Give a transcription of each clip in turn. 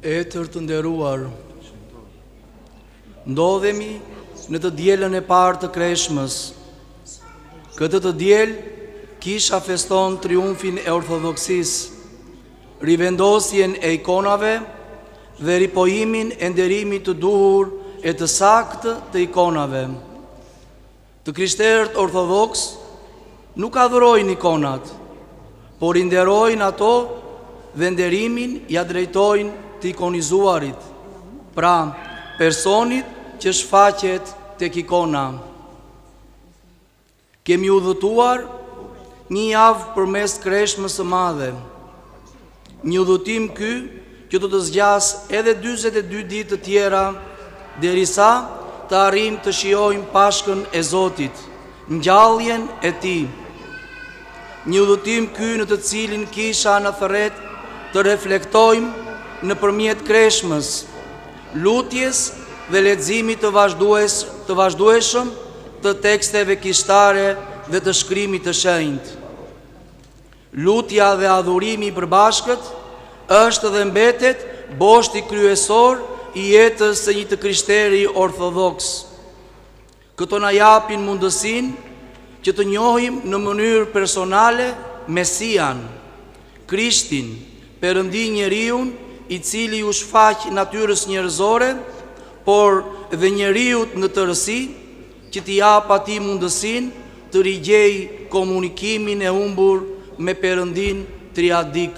Etër të nderuar, ndodhemi në të dielën e parë të Kreshmës. Këtë të diel, kisha feston triumfin e ortodoksisë, rivendosjen e ikonave dhe ripojimin e nderimit të duhur e të saktë të ikonave. Të krishterët ortodoks nuk adhurojnë ikonat, por i nderojnë ato dhe nderimin ja drejtojnë të ikonizuarit, pra personit që shfaqet tek ikona. Kemi udhëtuar një javë përmes Kreshmës së Madhe, një udhëtim ky që do të zgjas edhe 42 ditë të tjera, derisa të arrijmë të shijojmë Pashkën e Zotit, ngjalljen e Tij. Një udhëtim ky në të cilin kisha në thërret të reflektojmë nëpërmjet Kreshmës, lutjes dhe leximit të vazhdueshëm të teksteve kishtare dhe të shkrimit të shenjtë. Lutja dhe adhurimi i përbashkët është dhe mbetet boshti kryesor i jetës së një të krishteri ortodoks. Këto na japin mundësinë që të njohim në mënyrë personale Mesian, Krishtin, Perëndi njeriun i cili u shfaq natyrës njerëzore, por dhe njeriut në tërësi, që t'i jap atij mundësinë të rigjej komunikimin e humbur me Perëndin triadik.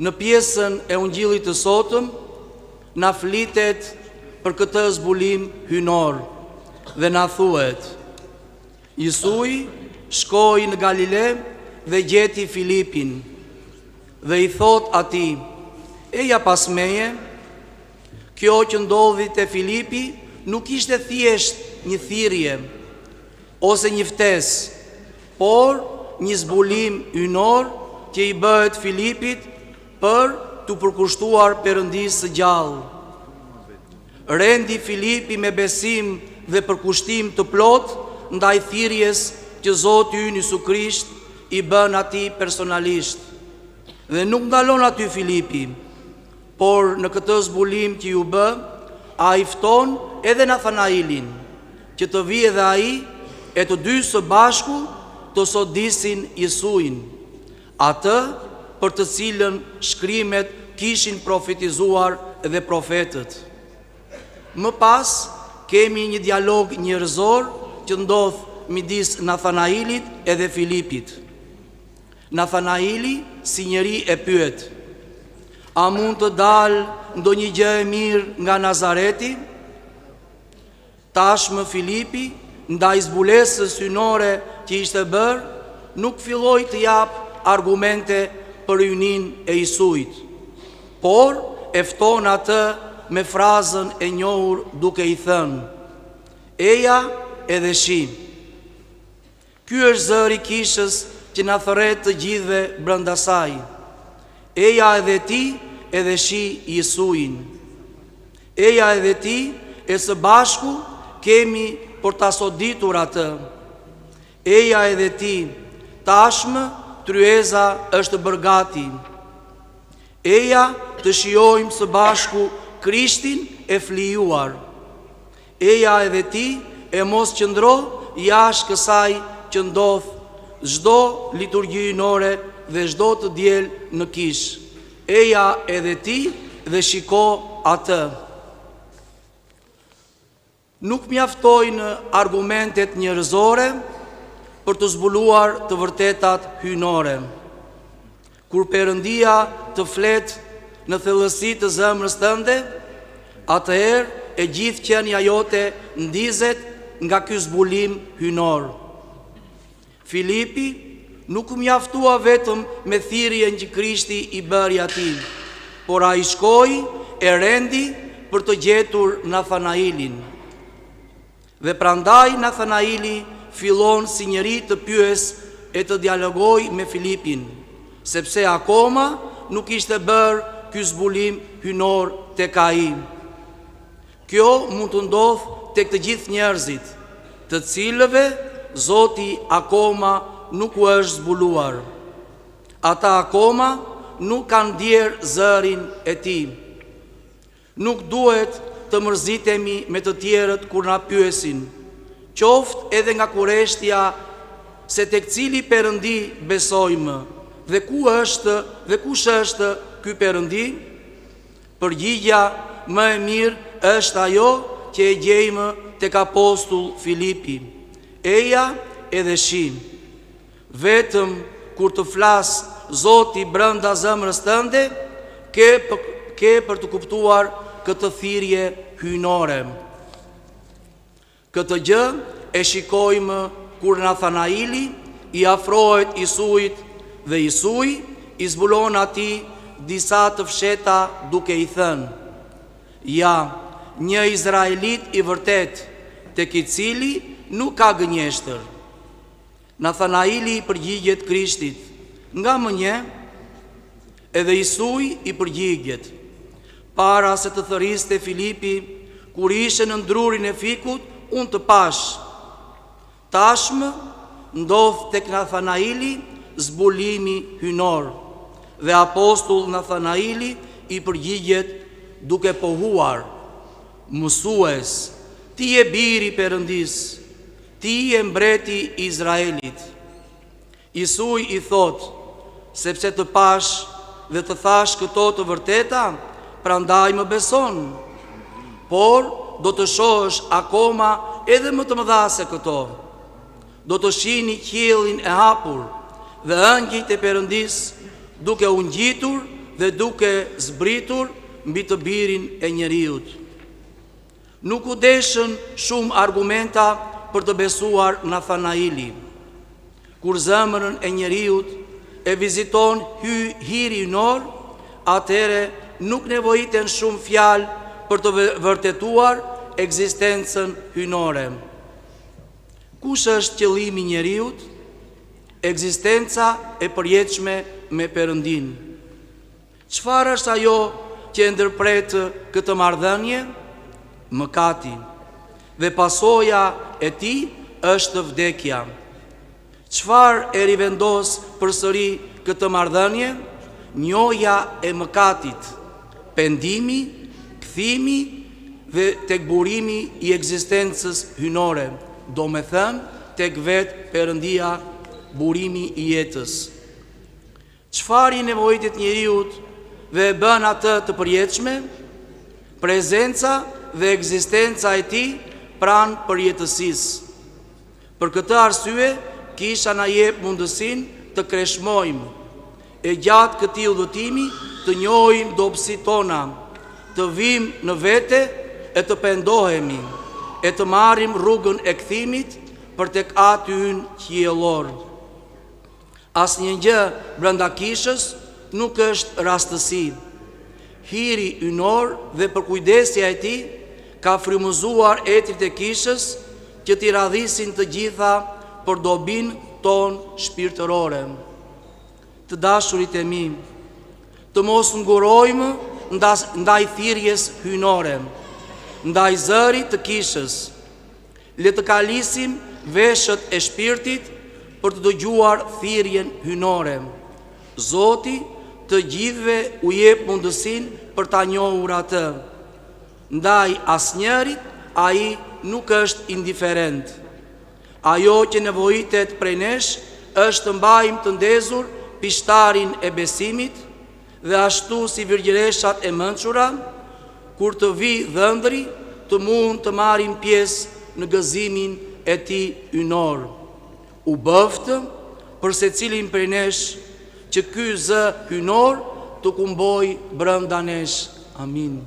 Në pjesën e Ungjillit të sotëm na flitet për këtë zbulim hynor dhe na thuhet: Jesui shkoi në Galile dhe gjeti Filipin dhe i thot atij: eja pas meje. Kjo që ndodhi te Filipi nuk ishte thjesht një thirrje ose një ftesë, por një zbulim hynor që i bëhet Filipit për t'u përkushtuar Perëndisë së gjallë. Rendi Filipi me besim dhe përkushtim të plot ndaj thirrjes që Zoti ynë Jezu Krisht i bën atij personalisht. Dhe nuk ndalon aty Filipi, por në këtë zbulim që ju bë, ai fton edhe Nathanailin, që të vijë dhe ai e të dy së bashku të sodisin Jesuin, atë për të cilën shkrimet kishin profetizuar dhe profetët. Më pas kemi një dialog njerëzor që ndodh midis Nathanailit edhe Filipit. Nathanaili si njeri e pyet: a mund të dalë ndonjë gjë e mirë nga Nazareti? Tashmë Filipi, ndaj zbulesës hynore që ishte bërë, nuk filloi të jap argumente për hynin e Jesuit, por e fton atë me frazën e njohur duke i thënë: eja edhe shi. Ky është zëri kishës që na thërret të gjithëve brenda saj. Eja edhe ti edhe shi Jesuin. Eja edhe ti e së bashku kemi për ta soditur atë. Eja edhe ti, tashmë tryeza është bërgati. Eja të shijojmë së bashku Krishtin e flijuar. Eja edhe ti e mos qëndro jashtë kësaj që ndodh çdo liturgji hynore dhe çdo të diel në kish. Eja edhe ti dhe shiko atë. Nuk mjaftojnë argumentet njerëzore për të zbuluar të vërtetat hynore. Kur Perëndia të flet në thellësi të zemrës tënde, atëherë e gjithë qenia jote ndizet nga ky zbulim hynor. Filipi nuk mjaftua vetëm me thirrjen që Krishti i bëri atij, por ai shkoi e rendi për të gjetur Nathanailin. Dhe prandaj Nathanaili fillon si njeri të pyes e të dialogoj me Filipin, sepse akoma nuk ishte bërë ky zbulim hynor tek ai. Kjo mund të ndodhë tek të gjithë njerëzit, të cilëve Zoti akoma nuk u është zbuluar. Ata akoma nuk kanë djerë zërin e ti. Nuk duhet të mërzitemi me të tjerët kur na pyesin, qoftë edhe nga kureshtja, se tek cili Perëndi besojmë dhe kush është ky Perëndi. Përgjigja më e mirë është ajo që e gjejmë tek apostull Filipi. Eja edhe shi. Vetëm kur të flas Zoti brenda zemrës tënde, ke për të kuptuar këtë thirrje hyjnore. Këtë gjë e shikojmë kur Nathanaili i afrohet Isuit dhe Isui i zbulon atij disa të fsheta duke i thënë: ja, një izraelit i vërtet, tek i cili nuk ka gënjeshtër. Nathanaili i përgjigjet Krishtit: nga më nje? Edhe Isui i përgjigjet: para se të thëriste Filipi, kur ishe në ndrurin e fikut, unë të pash. Tashmë ndodh tek Nathanaili zbulimi hyjnor, dhe apostull Nathanaili i përgjigjet duke pohuar: mësues, ti je biri i Perëndis, ti je mbreti i Izraelit. Isui i thot: sepse të pash dhe të thash këto të vërteta, prandaj më beson. Por do të shohësh akoma edhe më të mëdha se këto. Do të shihni qiellin e hapur dhe ëngjëjt e Perëndis duke u ngjitur dhe duke zbritur mbi të birin e njeriut. Nuk u deshën shumë argumenta për të besuar Nathanaili. Kur zemrën e njeriut e viziton hiri hyjnor, atëre nuk nevojiten shumë fjalë për të vërtetuar ekzistencën hyjnore. Kush është qëllimi i njeriut? Ekzistenca e përjetshme me Perëndin. Çfarë është ajo që e ndërpret këtë marrëdhënie? Mëkati. Dhe pasoja e tij është vdekja. Çfarë e rivendos përsëri këtë marrëdhënie? Njohja e mëkatit, pendimi, kthimi dhe tek burimi i ekzistencës hyjnore, do me thënë tek vetë Perëndia, burimi i jetës. Çfarë i nevojitet njeriut dhe e bën atë të përjetshme? Prezenca dhe ekzistenca e tij pranë përjetësisë. Për këtë arsye, kisha na jep mundësinë të kreshmojmë, e gjatë këtij udhëtimi të njohim dobësitë tona, të vim në vete e të pendohemi, e të marrim rrugën e kthimit për tek Ati ynë qiellor. Asnjë gjë brenda kishës nuk është rastësi. Hiri hyjnor dhe përkujdesja e tij ka frymëzuar etrit e kishës që t'i radhisin të gjitha për dobin ton shpirtërore. Të dashurit e mi, të mos ngurojmë ndaj thirrjes hyjnore, ndaj zërit të kishës. Le të kalisim veshët e shpirtit për të dëgjuar thirrjen hyjnore. Zoti të gjithëve u jep mundësinë për ta njohur atë. Ndaj asnjërit ai nuk është indiferent. Ajo që nevojitet prej nesh është të mbajmë të ndezur pishtarin e besimit, dhe ashtu si virgjëreshat e mençura, kur të vi dhëndri, të mund të marrim pjesë në gëzimin e tij hyjnor. U bëftë për secilin prej nesh që ky zë hyjnor të kumboj brenda nesh. Amin.